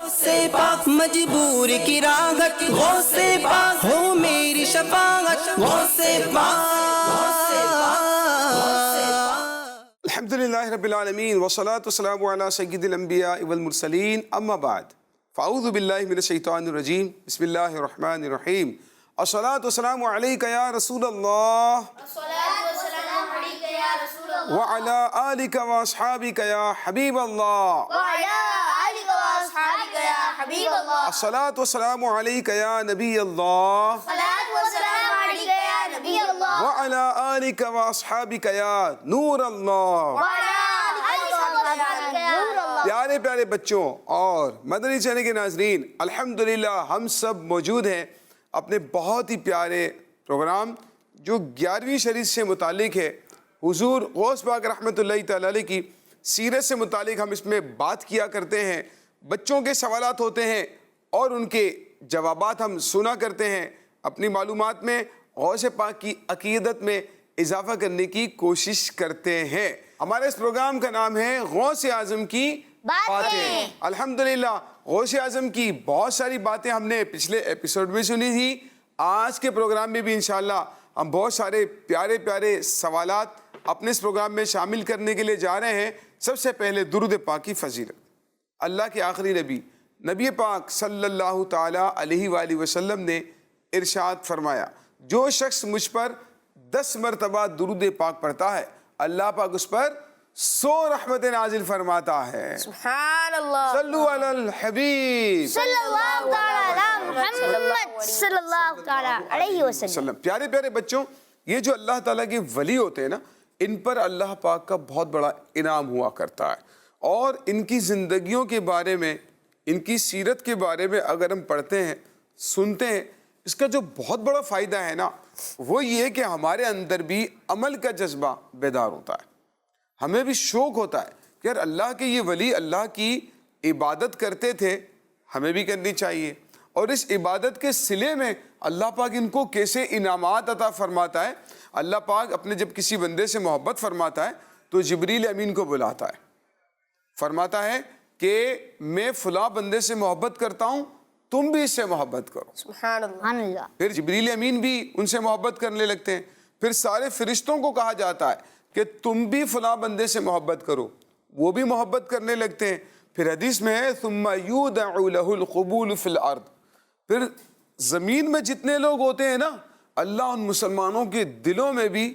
سے پاک مجبور کی راحت، غوث پاک ہو میری شفاعت، غوث پاک۔ الحمدللہ رب العالمین والصلاة والسلام علی سید الانبیاء والمرسلین، اما بعد فاعوذ باللہ من الشیطان الرجیم، بسم اللہ الرحمن الرحیم۔ الصلاة والسلام علیک یا رسول اللہ وعلی آلک واصحابک یا حبیب اللہ، الصلاة والسلام علیک یا نبی اللہ وعلی آلک واصحابک یا نور اللہ۔ پیارے پیارے بچوں اور مدنی چینل کے ناظرین، الحمدللہ ہم سب موجود ہیں اپنے بہت ہی پیارے پروگرام جو 11ویں شریعت سے متعلق ہے، حضور غوث پاک رحمۃ اللہ تعالی علیہ کی سیرت سے متعلق ہم اس میں بات کیا کرتے ہیں۔ بچوں کے سوالات ہوتے ہیں اور ان کے جوابات ہم سنا کرتے ہیں، اپنی معلومات میں غوث پاک کی عقیدت میں اضافہ کرنے کی کوشش کرتے ہیں۔ ہمارے اس پروگرام کا نام ہے غوث اعظم کی باتیں۔ الحمدللہ غوث اعظم کی بہت ساری باتیں ہم نے پچھلے ایپیسوڈ میں سنی تھی، آج کے پروگرام میں بھی انشاءاللہ ہم بہت سارے پیارے پیارے سوالات اپنے اس پروگرام میں شامل کرنے کے لیے جا رہے ہیں۔ سب سے پہلے درود پاک کی فضیلت۔ اللہ کے آخری نبی نبی پاک صلی اللہ تعالی علیہ وآلہ وسلم نے ارشاد فرمایا، جو شخص مجھ پر 10 مرتبہ درود پاک پڑھتا ہے، اللہ پاک اس پر 100 رحمت نازل فرماتا ہے۔ سبحان اللہ، صلو علی الحبیب صلی اللہ تعالی علی محمد صلی اللہ تعالی علیہ وسلم۔ پیارے پیارے بچوں، یہ جو اللہ تعالیٰ کے ولی ہوتے ہیں نا، ان پر اللہ پاک کا بہت بڑا انعام ہوا کرتا ہے، اور ان کی زندگیوں کے بارے میں، ان کی سیرت کے بارے میں اگر ہم پڑھتے ہیں، سنتے ہیں، اس کا جو بہت بڑا فائدہ ہے نا، وہ یہ کہ ہمارے اندر بھی عمل کا جذبہ بیدار ہوتا ہے، ہمیں بھی شوق ہوتا ہے کہ یار اللہ کے یہ ولی اللہ کی عبادت کرتے تھے، ہمیں بھی کرنی چاہیے، اور اس عبادت کے صلے میں اللہ پاک ان کو کیسے انعامات عطا فرماتا ہے۔ اللہ پاک اپنے جب کسی بندے سے محبت فرماتا ہے تو جبریل امین کو بلاتا ہے، فرماتا ہے کہ میں فلاں بندے سے محبت کرتا ہوں، تم بھی اس سے محبت کرو۔ سبحان اللہ۔ پھر جبریل امین بھی ان سے محبت کرنے لگتے ہیں، پھر سارے فرشتوں کو کہا جاتا ہے کہ تم بھی فلاں بندے سے محبت کرو، وہ بھی محبت کرنے لگتے ہیں۔ پھر حدیث میں ہے ثم یودع لہ القبول فی الارض، پھر زمین میں جتنے لوگ ہوتے ہیں نا، اللہ ان مسلمانوں کے دلوں میں بھی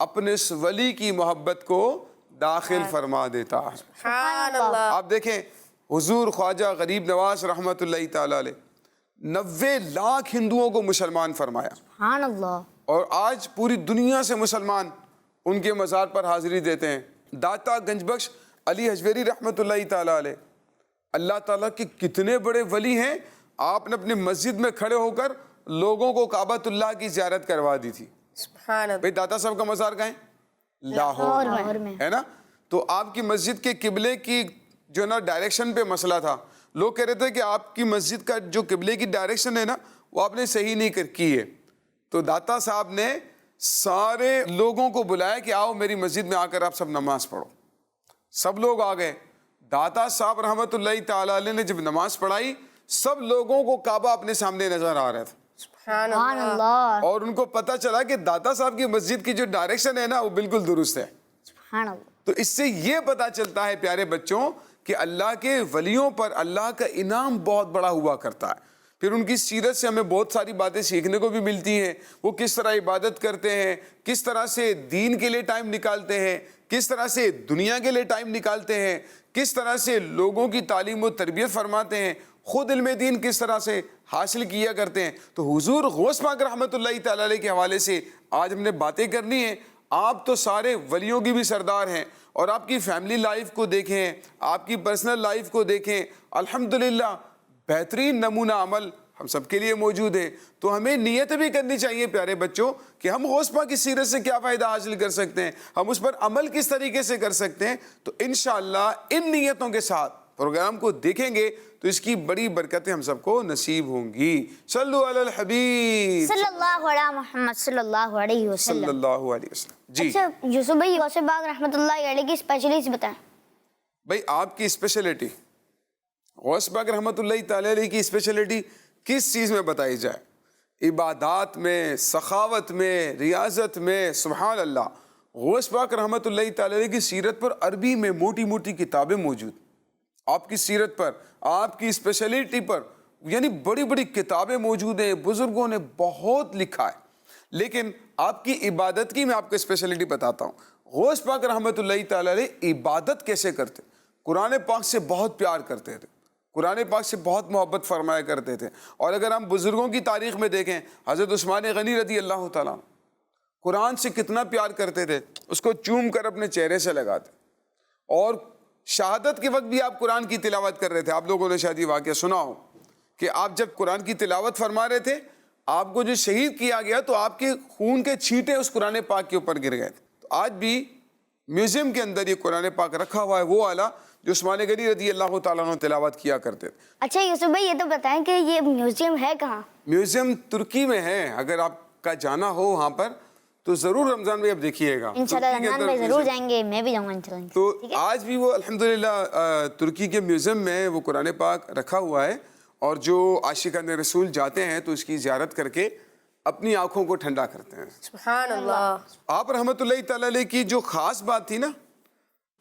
اپنے اس ولی کی محبت کو داخل فرما دیتا ہے۔ سبحان اللہ۔ آپ دیکھیں حضور خواجہ غریب نواز رحمۃ اللہ تعالی علیہ 90 لاکھ ہندوؤں کو مسلمان فرمایا، سبحان اللہ۔ اور آج پوری دنیا سے مسلمان ان کے مزار پر حاضری دیتے ہیں۔ داتا گنج بخش علی حجویری رحمۃ اللہ تعالی علیہ، اللہ تعالیٰ کے کتنے بڑے ولی ہیں، آپ نے اپنی مسجد میں کھڑے ہو کر لوگوں کو کعبۃ اللہ کی زیارت کروا دی تھی۔ سبحان اللہ۔ بھئی داتا صاحب کا مزار کہاں ہے؟ لاہور میں ہے نا۔ تو آپ کی مسجد کے قبلے کی جو نا ڈائریکشن پہ مسئلہ تھا، لوگ کہہ رہے تھے کہ آپ کی مسجد کا جو قبلے کی ڈائریکشن ہے نا، وہ آپ نے صحیح نہیں کی ہے۔ تو داتا صاحب نے سارے لوگوں کو بلایا کہ آؤ میری مسجد میں آ کر آپ سب نماز پڑھو۔ سب لوگ آ گئے۔ داتا صاحب رحمۃ اللہ تعالی علیہ نے جب نماز پڑھائی، سب لوگوں کو کعبہ اپنے سامنے نظر آ رہا تھا، سبحان اللہ۔ اور ان کو پتہ چلا کہ داتا صاحب کی مسجد کی جو ڈائریکشن ہے نا، وہ بالکل درست ہے۔ سبحان اللہ۔ تو اس سے یہ پتہ چلتا ہے پیارے بچوں کہ اللہ کے ولیوں پر اللہ کا انعام بہت بڑا ہوا کرتا ہے۔ پھر ان کی سیرت سے ہمیں بہت ساری باتیں سیکھنے کو بھی ملتی ہیں، وہ کس طرح عبادت کرتے ہیں، کس طرح سے دین کے لیے ٹائم نکالتے ہیں، کس طرح سے دنیا کے لیے ٹائم نکالتے ہیں، کس طرح سے لوگوں کی تعلیم و تربیت فرماتے ہیں، خود علم دین کس طرح سے حاصل کیا کرتے ہیں۔ تو حضور غوث پاک رحمۃ اللہ تعالی علیہ کے حوالے سے آج ہم نے باتیں کرنی ہیں۔ آپ تو سارے ولیوں کی بھی سردار ہیں، اور آپ کی فیملی لائف کو دیکھیں، آپ کی پرسنل لائف کو دیکھیں، الحمدللہ بہترین نمونہ عمل ہم سب کے لیے موجود ہے۔ تو ہمیں نیت بھی کرنی چاہیے پیارے بچوں کہ ہم غوث پاک کی سیرت سے کیا فائدہ حاصل کر سکتے ہیں، ہم اس پر عمل کس طریقے سے کر سکتے ہیں۔ تو انشاءاللہ ان نیتوں کے ساتھ پروگرام کو دیکھیں گے تو اس کی بڑی برکتیں ہم سب کو نصیب ہوں گی۔ صلو علی الحبیب صلی اللہ علیہ محمد صلی اللہ علیہ وسلم۔ صلی اللہ علیہ وسلم۔ جی اچھا یوسف بھائی، غوث پاک رحمۃ اللہ علیہ کی اسپیشلٹی بتائیں۔ بھائی آپ کی اسپیشلٹی غوث پاک رحمۃ اللہ تعالی علیہ کی اسپیشلٹی کس چیز میں بتائی جائے؟ عبادات میں، سخاوت میں، ریاضت میں. سبحان اللہ. غوث پاک رحمۃ اللہ تعالی علیہ کی سیرت پر عربی میں موٹی موٹی کتابیں موجود. آپ کی سیرت پر، آپ کی اسپیشلٹی پر یعنی بڑی بڑی کتابیں موجود ہیں. بزرگوں نے بہت لکھا ہے. لیکن آپ کی عبادت کی میں آپ کو اسپیشلٹی بتاتا ہوں. غوث پاک رحمۃ اللہ تعالی علیہ عبادت کیسے کرتے؟ قرآن پاک سے بہت پیار کرتے تھے، قرآن پاک سے بہت محبت فرمایا کرتے تھے. اور اگر ہم بزرگوں کی تاریخ میں دیکھیں، حضرت عثمان غنی رضی اللہ تعالیٰ قرآن سے کتنا پیار کرتے تھے، اس کو چوم کر اپنے چہرے سے لگاتے. اور شہادت کے وقت بھی آپ قرآن کی تلاوت کر رہے تھے. آپ لوگوں نے شاید یہ واقعہ سنا ہو کہ آپ جب قرآن کی تلاوت فرما رہے تھے، آپ کو جو شہید کیا گیا تو آپ کے خون کے چھینٹے اس قرآن پاک کے اوپر گر گئے. تو آج بھی میوزیم کے اندر یہ قرآن پاک رکھا ہوا ہے، وہ والا جو عثمان غنی رضی اللہ تعالیٰ عنہ تلاوت کیا کرتے تھے. اچھا یوسف بھائی، یہ تو بتائیں کہ یہ میوزیم ہے کہاں؟ میوزیم ترکی میں ہے. اگر آپ کا جانا ہو وہاں پر تو ضرور رمضان میں آپ دیکھیے گا. انشاءاللہ رمضان میں ضرور جائیں گے، میں بھی جاؤں گا انشاءاللہ. تو آج بھی وہ الحمدللہ ترکی کے میوزیم میں وہ قرآن پاک رکھا ہوا ہے. اور جو عاشقان رسول جاتے ہیں تو اس کی زیارت کر کے اپنی آنکھوں کو ٹھنڈا کرتے ہیں. سبحان اللہ. آپ رحمۃ اللہ تعالی علیہ کی جو خاص بات تھی نا،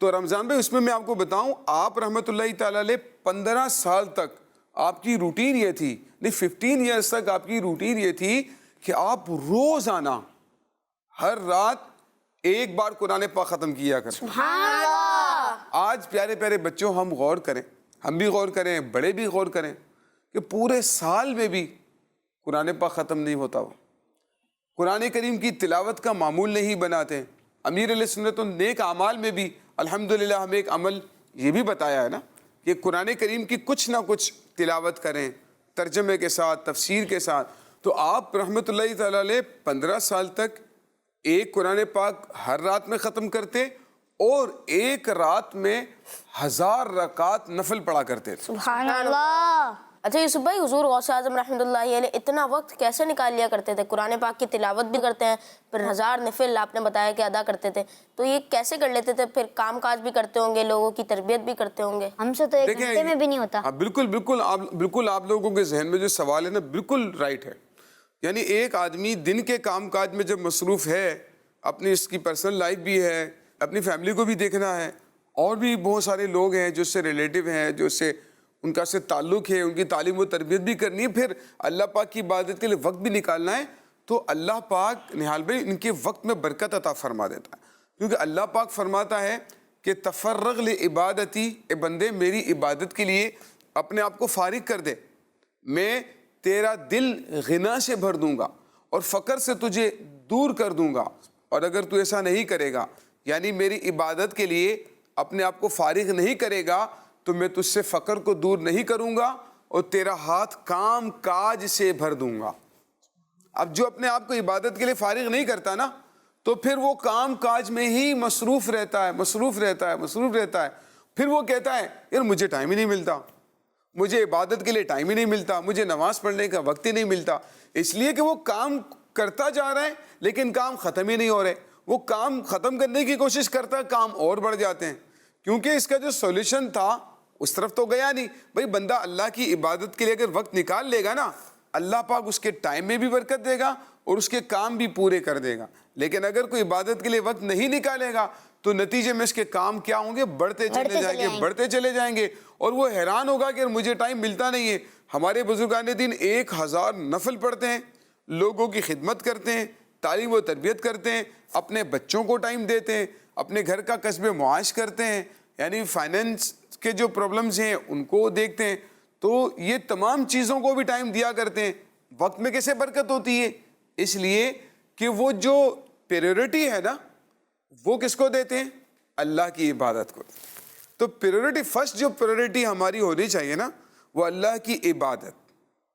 تو رمضان میں اس میں آپ کو بتاؤں، آپ رحمۃ اللہ تعالی علیہ 15 سال تک آپ کی روٹین یہ تھی، نہیں 15 ایئرس تک آپ کی روٹین یہ تھی کہ آپ روزانہ ہر رات ایک بار قرآن پاک ختم کیا کرتے. سبحان اللہ. آج پیارے پیارے بچوں ہم غور کریں، ہم بھی غور کریں، بڑے بھی غور کریں کہ پورے سال میں بھی قرآن پاک ختم نہیں ہوتا. وہ قرآن کریم کی تلاوت کا معمول نہیں بناتے. امیر علیہ سنت و نیک اعمال میں بھی الحمدللہ ہمیں ایک عمل یہ بھی بتایا ہے نا کہ قرآن کریم کی کچھ نہ کچھ تلاوت کریں ترجمے کے ساتھ، تفسیر کے ساتھ. تو آپ رحمۃ اللہ تعالی علیہ 15 سال تک ایک قرآن پاک ہر رات میں ختم کرتے اور ایک رات میں 1000 رکعت نفل پڑھا کرتے تھے. سبحان اللہ. اچھا یوسف بھائی، حضور غوث اعظم رحمۃ اللہ علیہ اتنا وقت کیسے نکال لیا کرتے تھے؟ قرآن پاک کی تلاوت بھی کرتے ہیں، پھر 1000 نفل آپ نے بتایا کہ ادا کرتے تھے، تو یہ کیسے کر لیتے تھے؟ پھر کام کاج بھی کرتے ہوں گے، لوگوں کی تربیت بھی کرتے ہوں گے. ہم سے تو ایک گھنٹے میں بھی نہیں ہوتا. بالکل آپ لوگوں کے ذہن میں جو سوال ہے نا، بالکل رائٹ ہے. یعنی ایک آدمی دن کے کام کاج میں جب مصروف ہے، اپنی اس کی پرسنل لائف بھی ہے، اپنی فیملی کو بھی دیکھنا ہے، اور بھی بہت سارے لوگ ہیں جو اس سے ریلیٹیو ہیں، جو اس سے ان کا سے تعلق ہے، ان کی تعلیم و تربیت بھی کرنی ہے، پھر اللہ پاک کی عبادت کے لیے وقت بھی نکالنا ہے. تو اللہ پاک نہال بھائی ان کے وقت میں برکت عطا فرما دیتا ہے. کیونکہ اللہ پاک فرماتا ہے کہ تفرغ لعبادتی، اے بندے میری عبادت کے لیے اپنے آپ کو فارغ کر دے، میں تیرا دل غنا سے بھر دوں گا اور فقر سے تجھے دور کر دوں گا. اور اگر تو ایسا نہیں کرے گا، یعنی میری عبادت کے لیے اپنے آپ کو فارغ نہیں کرے گا، تو میں تجھ سے فقر کو دور نہیں کروں گا اور تیرا ہاتھ کام کاج سے بھر دوں گا. اب جو اپنے آپ کو عبادت کے لیے فارغ نہیں کرتا نا، تو پھر وہ کام کاج میں ہی مصروف رہتا ہے. پھر وہ کہتا ہے یار مجھے ٹائم ہی نہیں ملتا، مجھے عبادت کے لیے ٹائم ہی نہیں ملتا، مجھے نماز پڑھنے کا وقت ہی نہیں ملتا. اس لیے کہ وہ کام کرتا جا رہا ہے لیکن کام ختم ہی نہیں ہو رہے. وہ کام ختم کرنے کی کوشش کرتا ہے، کام اور بڑھ جاتے ہیں. کیونکہ اس کا جو سولوشن تھا اس طرف تو گیا نہیں. بھائی بندہ اللہ کی عبادت کے لیے اگر وقت نکال لے گا نا، اللہ پاک اس کے ٹائم میں بھی برکت دے گا اور اس کے کام بھی پورے کر دے گا. لیکن اگر کوئی عبادت کے لیے وقت نہیں نکالے گا تو نتیجے میں اس کے کام کیا ہوں گے؟ بڑھتے چلے جائیں گے اور وہ حیران ہوگا کہ مجھے ٹائم ملتا نہیں ہے. ہمارے بزرگان دین 1000 نفل پڑھتے ہیں، لوگوں کی خدمت کرتے ہیں، تعلیم و تربیت کرتے ہیں، اپنے بچوں کو ٹائم دیتے ہیں، اپنے گھر کا کسب معاش کرتے ہیں، یعنی فائنینس کے جو پرابلمز ہیں ان کو دیکھتے ہیں. تو یہ تمام چیزوں کو بھی ٹائم دیا کرتے ہیں. وقت میں کیسے برکت ہوتی ہے؟ اس لیے کہ وہ جو پریورٹی ہے نا، وہ کس کو دیتے ہیں؟ اللہ کی عبادت کو. تو پریورٹی، فرسٹ جو پریورٹی ہماری ہونی چاہیے نا، وہ اللہ کی عبادت،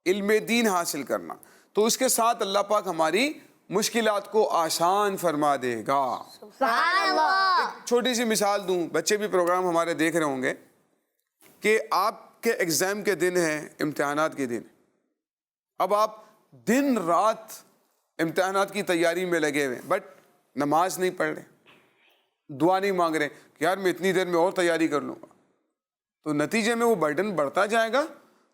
علم دین حاصل کرنا. تو اس کے ساتھ اللہ پاک ہماری مشکلات کو آسان فرما دے گا. سبحان اللہ. ایک چھوٹی سی مثال دوں، بچے بھی پروگرام ہمارے دیکھ رہے ہوں گے کہ آپ کے ایگزام کے دن ہیں، امتحانات کے دن. اب آپ دن رات امتحانات کی تیاری میں لگے ہوئے، بٹ نماز نہیں پڑھ رہے، دعا نہیں مانگ رہے کہ یار میں اتنی دیر میں اور تیاری کر لوں گا. تو نتیجے میں وہ برڈن بڑھتا جائے گا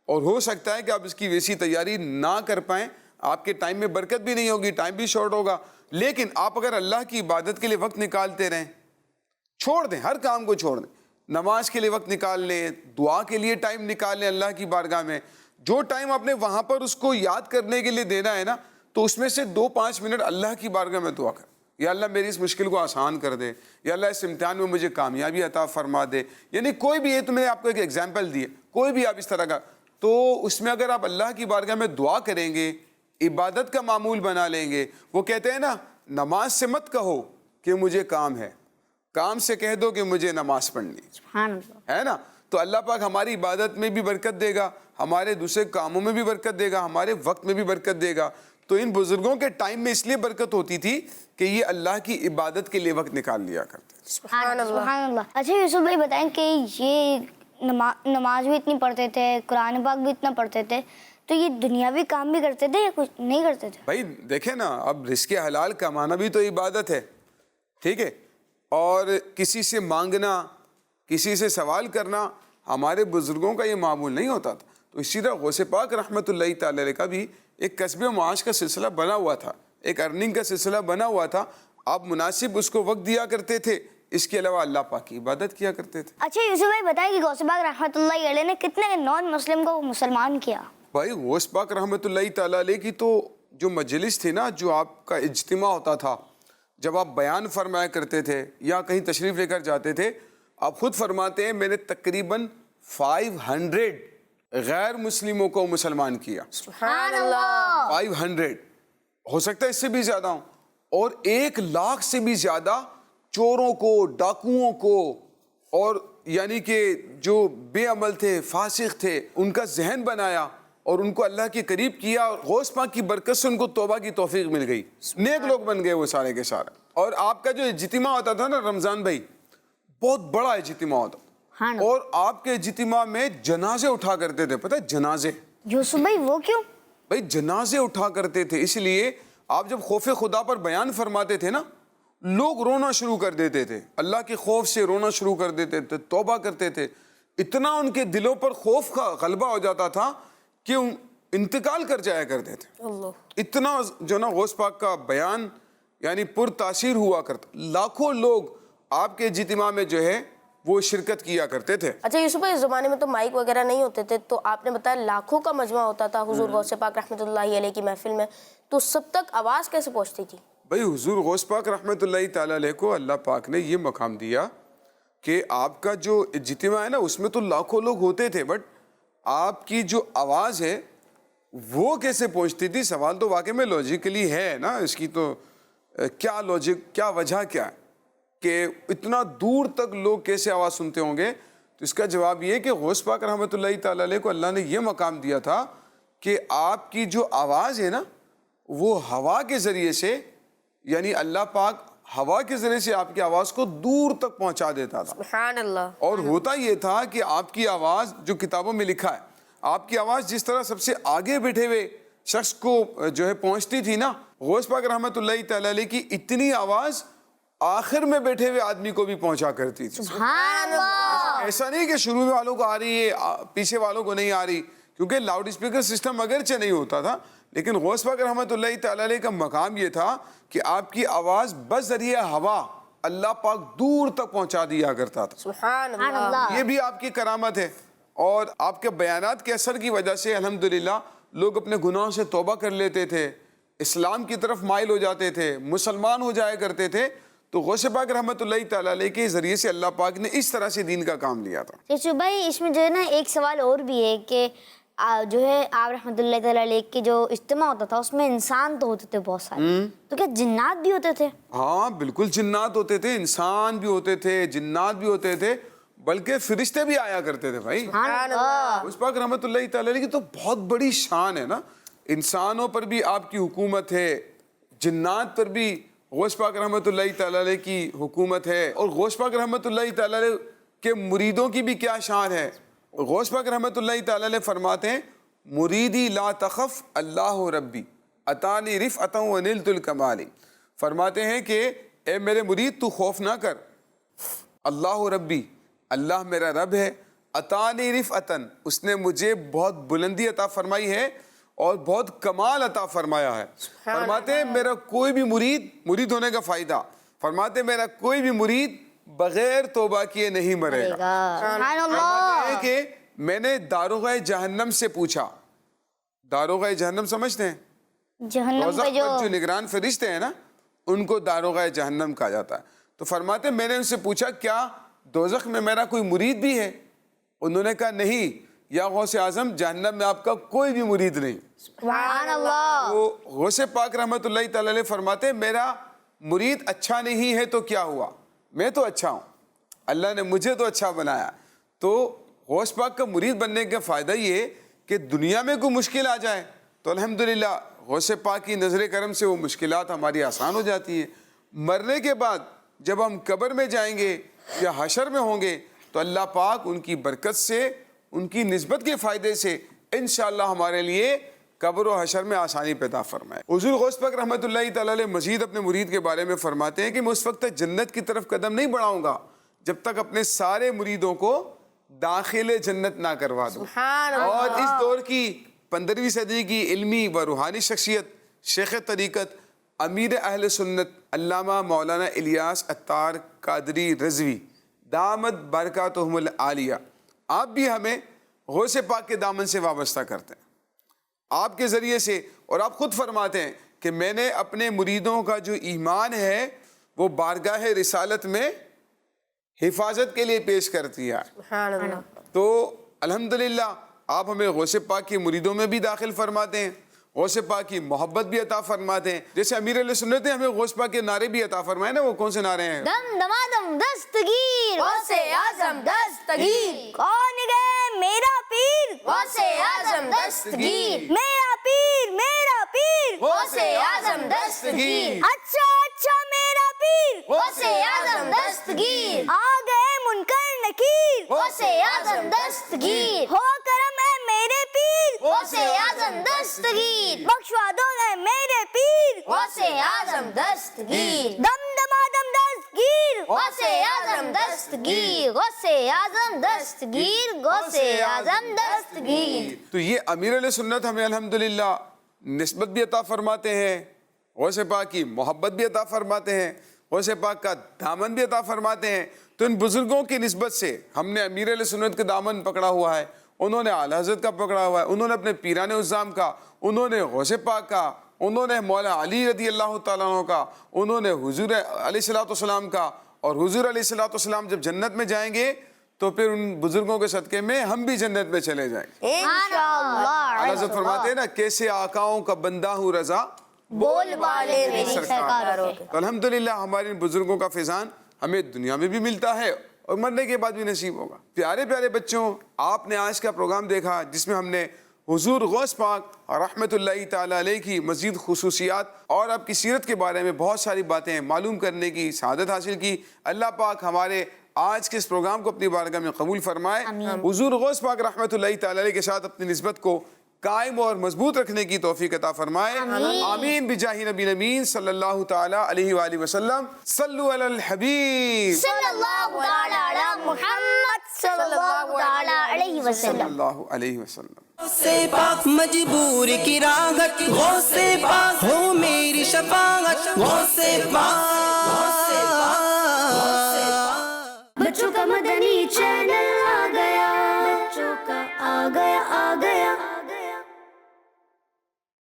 اور ہو سکتا ہے کہ آپ اس کی ویسی تیاری نہ کر پائیں, آپ کے ٹائم میں برکت بھی نہیں ہوگی, ٹائم بھی شارٹ ہوگا. لیکن آپ اگر اللہ کی عبادت کے لیے وقت نکالتے رہیں, چھوڑ دیں, ہر کام کو چھوڑ دیں, نماز کے لیے وقت نکال لیں, دعا کے لیے ٹائم نکال لیں اللہ کی بارگاہ میں, جو ٹائم آپ نے وہاں پر اس کو یاد کرنے کے لیے دینا ہے نا, تو اس میں سے 2-5 منٹ اللہ کی بارگاہ میں دعا کر, یا اللہ میری اس مشکل کو آسان کر دے, یا اللہ اس امتحان میں مجھے کامیابی عطا فرما دے. یعنی کوئی بھی, یہ تو میں نے آپ کو ایک ایگزامپل دی ہے, کوئی بھی آپ اس طرح کا, تو اس میں اگر آپ اللہ کی بارگاہ میں دعا کریں گے, عبادت کا معمول بنا لیں گے. وہ کہتے ہیں نا, نماز سے مت کہو کہ مجھے کام ہے, کام سے کہہ دو کہ مجھے نماز پڑھنی ہے نا. تو اللہ پاک ہماری عبادت میں بھی برکت دے گا, ہمارے دوسرے کاموں میں بھی برکت دے گا, ہمارے وقت میں بھی برکت دے گا. تو ان بزرگوں کے ٹائم میں اس لیے برکت ہوتی تھی کہ یہ اللہ کی عبادت کے لیے وقت نکال لیا کرتے. سبحان اللہ. اچھا یوسف بھائی بتائیں کہ یہ نماز بھی اتنی پڑھتے تھے, قرآن پاک بھی اتنا پڑھتے تھے, تو یہ دنیاوی کام بھی کرتے تھے یا کچھ نہیں کرتے تھے؟ بھائی دیکھیں نا, اب رزق حلال کمانا بھی تو عبادت ہے, ٹھیک ہے, اور کسی سے مانگنا, کسی سے سوال کرنا ہمارے بزرگوں کا یہ معمول نہیں ہوتا تھا. تو اسی طرح غوث پاک رحمۃ اللہ تعالی علیہ کا بھی ایک کسب و معاش کا سلسلہ بنا ہوا تھا, ایک ارننگ کا سلسلہ بنا ہوا تھا. آپ مناسب اس کو وقت دیا کرتے تھے, اس کے علاوہ اللہ پاک کی عبادت کیا کرتے تھے. اچھا یوسف بھائی بتائیں کہ غوث پاک رحمۃ اللہ علیہ نے کتنے نان مسلم کو مسلمان کیا؟ بھائی غوث پاک رحمۃ اللہ تعالی علیہ کی تو جو مجلس تھی نا, جو آپ کا اجتماع ہوتا تھا, جب آپ بیان فرمایا کرتے تھے یا کہیں تشریف لے کر جاتے تھے, آپ خود فرماتے ہیں میں نے تقریباً 500 غیر مسلموں کو مسلمان کیا. سبحان اللہ. 500, ہو سکتا ہے اس سے بھی زیادہ ہوں, اور 1 لاکھ سے بھی زیادہ چوروں کو, ڈاکوؤں کو, اور یعنی کہ جو بے عمل تھے, فاسق تھے, ان کا ذہن بنایا اور ان کو اللہ کے قریب کیا, اور غوث پاک کی برکت سے ان کو توبہ کی توفیق مل گئی, نیک لوگ بن گئے وہ سارے کے سارے. اور آپ کا جو اجتماع ہوتا تھا نا رمضان بھائی, بہت بڑا اجتماع ہوتا, اور آپ کے اجتماع میں جنازے اٹھا کرتے تھے. پتہ ہے جنازے یوسف بھائی وہ کیوں؟ بھائی جنازے اٹھا کرتے تھے اس لیے, آپ جب خوف خدا پر بیان فرماتے تھے نا, لوگ رونا شروع کر دیتے تھے, اللہ کے خوف سے رونا شروع کر دیتے تھے, توبہ کرتے تھے. اتنا ان کے دلوں پر خوف کا غلبہ ہو جاتا تھا کہ انتقال کر جایا کرتے تھے. اتنا جو نا غوث پاک کا بیان یعنی پر تاثیر ہوا کرتا. لاکھوں لوگ آپ کے اجتماع میں جو ہے وہ شرکت کیا کرتے تھے. اچھا یوسف بھائی, اس زمانے میں تو مائک وغیرہ نہیں ہوتے تھے, تو آپ نے بتایا لاکھوں کا مجمع ہوتا تھا حضور غوث پاک رحمۃ اللہ علیہ کی محفل میں, تو سب تک آواز کیسے پہنچتی تھی؟ بھائی حضور غوث پاک رحمۃ اللہ تعالی علیہ کو اللہ پاک نے یہ مقام دیا کہ آپ کا جو اجتماع ہے نا, اس میں تو لاکھوں لوگ ہوتے تھے, بٹ آپ کی جو آواز ہے وہ کیسے پہنچتی تھی؟ سوال تو واقعی میں لاجیکلی ہے نا, اس کی تو کیا لاجک, کیا وجہ کیا ہے کہ اتنا دور تک لوگ کیسے آواز سنتے ہوں گے؟ تو اس کا جواب یہ ہے کہ غوث پاک رحمۃ اللہ تعالی علیہ کو اللہ نے یہ مقام دیا تھا کہ آپ کی جو آواز ہے نا, وہ ہوا کے ذریعے سے, یعنی اللہ پاک ہوا کے ذریعے سے آپ کی آواز کو دور تک پہنچا دیتا تھا. سبحان اللہ. اور ہوتا یہ تھا کہ آپ کی آواز, جو کتابوں میں لکھا ہے, آپ کی آواز جس طرح سب سے آگے بیٹھے ہوئے شخص کو جو ہے پہنچتی تھی نا, غوث پاک رحمۃ اللہ تعالی علیہ کی اتنی آواز آخر میں بیٹھے ہوئے آدمی کو بھی پہنچا کرتی تھی. سبحان اللہ. ایسا نہیں کہ شروع میں والوں کو آ رہی ہے, پیچھے والوں کو نہیں آ رہی, کیونکہ لاؤڈ اسپیکر سسٹم اگرچہ نہیں ہوتا تھا, لیکن غوث پاک رحمۃ اللہ تعالی علیہ کا مقام یہ تھا کہ آپ کی آواز بذریعہ ہوا اللہ پاک دور تک پہنچا دیا کرتا تھا. سبحان اللہ. یہ بھی آپ کی کرامت ہے, اور آپ کے بیانات کے اثر کی وجہ سے الحمدللہ لوگ اپنے گناہوں سے توبہ کر لیتے تھے, اسلام کی طرف مائل ہو جاتے تھے, مسلمان ہو جایا کرتے تھے. تو غوث پاک رحمۃ اللہ تعالی علیہ کے ذریعے سے اللہ پاک نے اس طرح سے دین کا کام لیا تھا. یوسف بھائی اس میں جو ہے نا ایک سوال اور بھی ہے کہ جو ہے آپ رحمۃ اللہ تعالی علیہ کے جو اجتماع ہوتا تھا اس میں انسان تو ہوتے تھے بہت سارے, تو کیا جنات بھی ہوتے تھے؟ ہاں بالکل, جنات ہوتے تھے, انسان بھی ہوتے تھے, جنات بھی ہوتے تھے, بلکہ فرشتے بھی آیا کرتے تھے. بھائی غوث پاک رحمۃ اللہ تعالی علیہ کی تو بہت بڑی شان ہے نا, انسانوں پر بھی آپ کی حکومت ہے, جنات پر بھی غوث پاک رحمۃ اللہ تعالی علیہ کی حکومت ہے, اور غوث پاک رحمۃ اللہ تعالی علیہ کے مریدوں کی بھی کیا شان ہے. غوث پاک رحمۃ اللہ تعالی علیہ فرماتے ہیں, مریدی لا تخف اللہ ربی اتانی رفعۃ ونلت الکمال. فرماتے ہیں کہ اے میرے مرید تو خوف نہ کر, اللہ ربی, اللہ میرا رب ہے, عطانی رفعتن، اس نے مجھے بہت بلندی عطا فرمائی ہے اور بہت کمال عطا فرمایا ہے. فرماتے ہیں میرا کوئی بھی مرید ہونے کا فائدہ، فرماتے ہیں میرا کوئی بھی مرید بغیر توبہ کیے نہیں مرے گا. سبحان اللہ. فرماتے ہیں کہ میں نے داروغہ جہنم سے پوچھا. داروغہ جہنم سمجھتے ہیں؟ جہنم دوزخ پہ پر جو نگران فرشتے ہیں نا، ان کو داروغہ جہنم کہا جاتا ہے. تو فرماتے ہیں میں نے ان سے پوچھا کیا دوزخ میں میرا کوئی مرید بھی ہے؟ انہوں نے کہا نہیں یا غوث اعظم، جہنم میں آپ کا کوئی بھی مرید نہیں. سبحان اللہ. تو غوث پاک رحمۃ اللہ تعالی علیہ فرماتے ہیں میرا مرید اچھا نہیں ہے تو کیا ہوا، میں تو اچھا ہوں، اللہ نے مجھے تو اچھا بنایا. تو غوث پاک کا مرید بننے کا فائدہ یہ کہ دنیا میں کوئی مشکل آ جائے تو الحمدللہ غوث پاک کی نظر کرم سے وہ مشکلات ہماری آسان ہو جاتی ہیں. مرنے کے بعد جب ہم قبر میں جائیں گے یا حشر میں ہوں گے تو اللہ پاک ان کی برکت سے، ان کی نسبت کے فائدے سے انشاءاللہ ہمارے لیے قبر و حشر میں آسانی پیدا فرمائے. حضور غوث پاک رحمۃ اللہ تعالی علیہ مزید اپنے مرید کے بارے میں فرماتے ہیں کہ میں اس وقت تک جنت کی طرف قدم نہیں بڑھاؤں گا جب تک اپنے سارے مریدوں کو داخل جنت نہ کروا دوں. اور اس دور کی 15ویں صدی کی علمی و روحانی شخصیت شیخ طریقت امیر اہل سنت علامہ مولانا الیاس عطار قادری رضوی دامت برکاتہم العالیہ، آپ بھی ہمیں غوث پاک کے دامن سے وابستہ کرتے ہیں. آپ کے ذریعے سے، اور آپ خود فرماتے ہیں کہ میں نے اپنے مریدوں کا جو ایمان ہے وہ بارگاہ رسالت میں حفاظت کے لیے پیش کر دیا. تو الحمدللہ آپ ہمیں غوث پاک کے مریدوں میں بھی داخل فرماتے ہیں، غوث پاک کی محبت بھی عطا فرماتے ہیں. جیسے امیر علیہ سنت نے ہمیں غوث پاک کے نعرے بھی عطا فرمائے نا. وہ کون سے نعرے ہیں؟ دم دمادم دستگیر غوث اعظم دستگیر، کون گئے میرا پیر غوث اعظم دستگیر، میرا پیر میرا پیر غوث اعظم دستگیر، اچھا اچھا میرا پیر غوث اعظم دستگیر، آ گئے منکر نکیر غوث اعظم دستگیر، ہو کرم ہے میرے پیر غوث اعظم دستگیر، بخشوا دو ہے میرے پیر غوث اعظم دستگیر، دم دمادم دستگیر غوث اعظم دستگیر، غوث اعظم دستگیر غوث اعظم دستگیر. تو یہ امیر علیہ سنت ہمیں الحمدللہ نسبت بھی عطا فرماتے ہیں، غوث پاک کی محبت بھی عطا فرماتے ہیں، غوث پاک کا دامن بھی عطا فرماتے ہیں. تو ان بزرگوں کی نسبت سے ہم نے امیر علیہ سنت کا دامن پکڑا ہوا ہے، انہوں نے اعلی حضرت کا پکڑا ہوا ہے، انہوں نے اپنے پیران عظام کا، انہوں نے غوث پاک کا، انہوں نے مولا علی رضی اللہ تعالیٰ عنہ کا، انہوں نے حضور علیہ السلام کا. اور حضور علیہ السلام جب جنت میں جائیں گے تو پھر ان بزرگوں کے صدقے میں ہم بھی جنت میں چلے جائیں گے. انشاءاللہ. اللہ حضرت فرماتے ہیں نا کیسے آقاؤں کا بندہ ہوں رضا بول والے میری سرکار. تو الحمدللہ ہمارے ان بزرگوں کا فیضان ہمیں دنیا میں بھی ملتا ہے اور مرنے کے بعد بھی نصیب ہوگا. پیارے پیارے بچوں، آپ نے آج کا پروگرام دیکھا جس میں ہم نے حضور غوث پاک رحمۃ اللہ تعالیٰ علیہ کی مزید خصوصیات اور آپ کی سیرت کے بارے میں بہت ساری باتیں معلوم کرنے کی سعادت حاصل کی. اللہ پاک ہمارے آج کے اس پروگرام کو اپنی بارگاہ میں قبول فرمائے. حضور غوث پاک رحمۃ اللہ تعالیٰ علیہ کے ساتھ اپنی نسبت کو قائم اور مضبوط رکھنے کی توفیق عطا فرمائے. آمین بجاہ نبی امین صلی اللہ تعالی علیہ وآلہ وسلم. صلو علی الحبیب صلی اللہ تعالی علی محمد صلی اللہ تعالی علیہ صلی وسلم. اللہ علیہ وسلم. غوث پاک مجبور کی راحت، غوث پاک ہو میری شفاعت، غوث پاک. بچوں کا مدنی چینل آ گیا، بچوں کا آ گیا